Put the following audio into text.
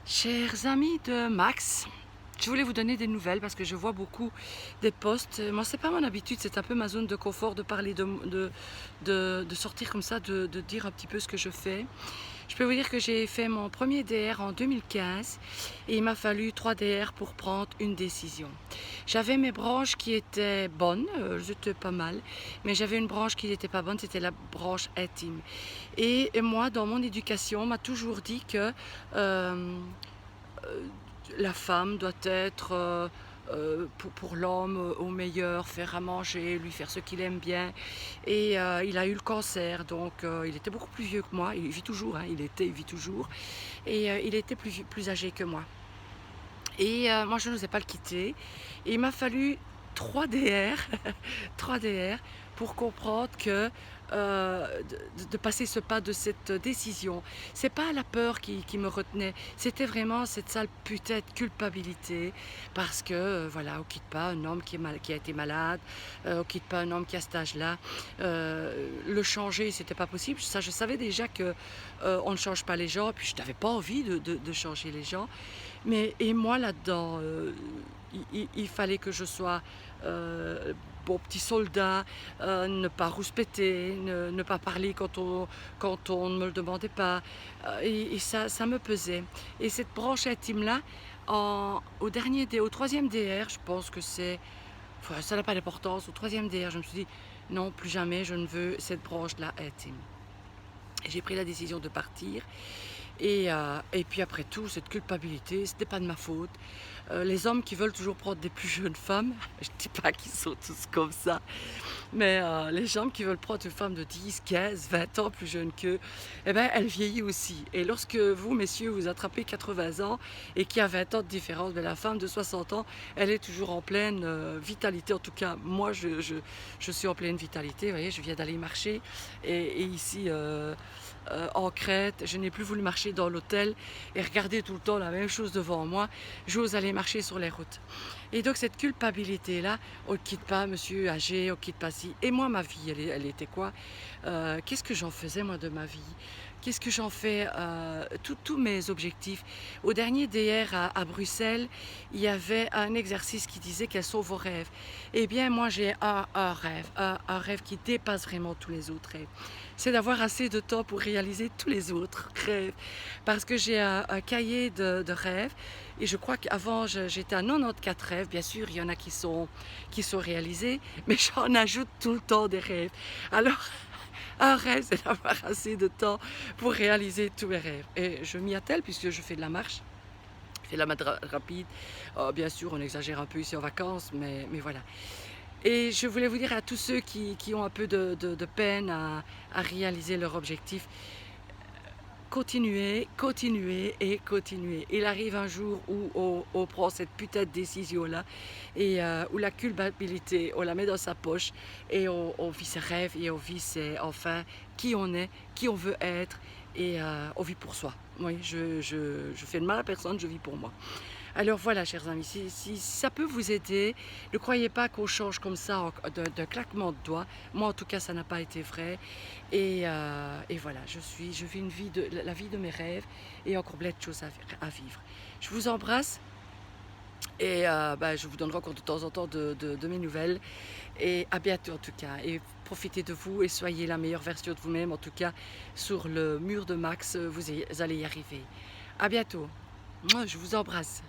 Chers amis de Max, je voulais vous donner des nouvelles parce que je vois beaucoup des posts. Moi, c'est pas mon habitude, c'est un peu ma zone de confort de parler, de sortir comme ça, de dire un petit peu ce que je fais. Je peux vous dire que j'ai fait mon premier DR en 2015 et il m'a fallu 3 DR pour prendre une décision. J'avais mes branches qui étaient bonnes, j'étais pas mal, mais j'avais une branche qui n'était pas bonne, c'était la branche intime. Et moi, dans mon éducation, on m'a toujours dit que euh, la femme doit être pour l'homme au meilleur, faire à manger, lui faire ce qu'il aime bien. Et il a eu le cancer, donc il était beaucoup plus vieux que moi. Il vit toujours, hein, il vit toujours. Et il était plus âgé que moi. Et moi, je n'osais pas le quitter. Et il m'a fallu 3 DR, 3 DR pour comprendre que de passer ce pas de cette décision. C'est pas la peur qui me retenait, c'était vraiment cette sale putain de culpabilité parce que voilà, on quitte pas un homme qui a été malade, on quitte pas un homme qui a cet âge-là. Le changer, c'était pas possible. Ça, je savais déjà que on ne change pas les gens, puis je n'avais pas envie de changer les gens. Mais et moi là-dedans, il fallait que je sois bon petit soldat, ne pas rouspéter, ne pas parler quand on ne me le demandait pas. Et ça me pesait. Et cette branche intime-là, au troisième DR, je pense que c'est, enfin, ça n'a pas d'importance, au troisième DR, je me suis dit, non, plus jamais je ne veux cette branche-là intime. J'ai pris la décision de partir. Et puis après tout, cette culpabilité, c'était pas de ma faute. Les hommes qui veulent toujours prendre des plus jeunes femmes, je ne dis pas qu'ils sont tous comme ça, mais les hommes qui veulent prendre une femme de 10, 15, 20 ans plus jeune qu'eux, eh ben, elle vieillit aussi. Et lorsque vous, messieurs, vous attrapez 80 ans et qu'il y a 20 ans de différence, ben, la femme de 60 ans, elle est toujours en pleine vitalité. En tout cas, moi, je suis en pleine vitalité. Vous voyez, je viens d'aller marcher et ici... en Crète, je n'ai plus voulu marcher dans l'hôtel et regarder tout le temps la même chose devant moi. J'ose aller marcher sur les routes. Et donc cette culpabilité-là, on ne quitte pas monsieur âgé, on ne quitte pas si. Et moi, ma vie, elle était quoi? Qu'est-ce que j'en faisais moi de ma vie? Qu'est-ce que j'en fais? Tous mes objectifs. Au dernier DR à Bruxelles, il y avait un exercice qui disait quels sont vos rêves. Eh bien, moi, j'ai un rêve, un rêve qui dépasse vraiment tous les autres rêves. C'est d'avoir assez de temps pour réaliser tous les autres rêves. Parce que j'ai un cahier de rêves et je crois qu'avant j'étais à 94 rêves. Bien sûr, il y en a qui sont réalisés, mais j'en ajoute tout le temps des rêves. Alors, un rêve, c'est d'avoir assez de temps pour réaliser tous mes rêves. Et je m'y attelle puisque je fais de la marche. Je fais de la marche rapide. Bien sûr, on exagère un peu ici en vacances, mais voilà. Et je voulais vous dire à tous ceux qui ont un peu de peine à réaliser leur objectif, continuez, continuez et continuez. Il arrive un jour où on prend cette putain de décision-là et où la culpabilité, on la met dans sa poche et on vit ses rêves et on vit enfin qui on est, qui on veut être et on vit pour soi. Oui, je fais de mal à personne, je vis pour moi. Alors voilà, chers amis, si ça peut vous aider, ne croyez pas qu'on change comme ça d'un claquement de doigts. Moi, en tout cas, ça n'a pas été vrai. Et voilà, je vis la vie de mes rêves et encore plein de choses à vivre. Je vous embrasse et je vous donnerai encore de temps en temps de mes nouvelles. Et à bientôt en tout cas. Et profitez de vous et soyez la meilleure version de vous-même. En tout cas, sur le mur de Max, vous allez y arriver. À bientôt. Moi, je vous embrasse.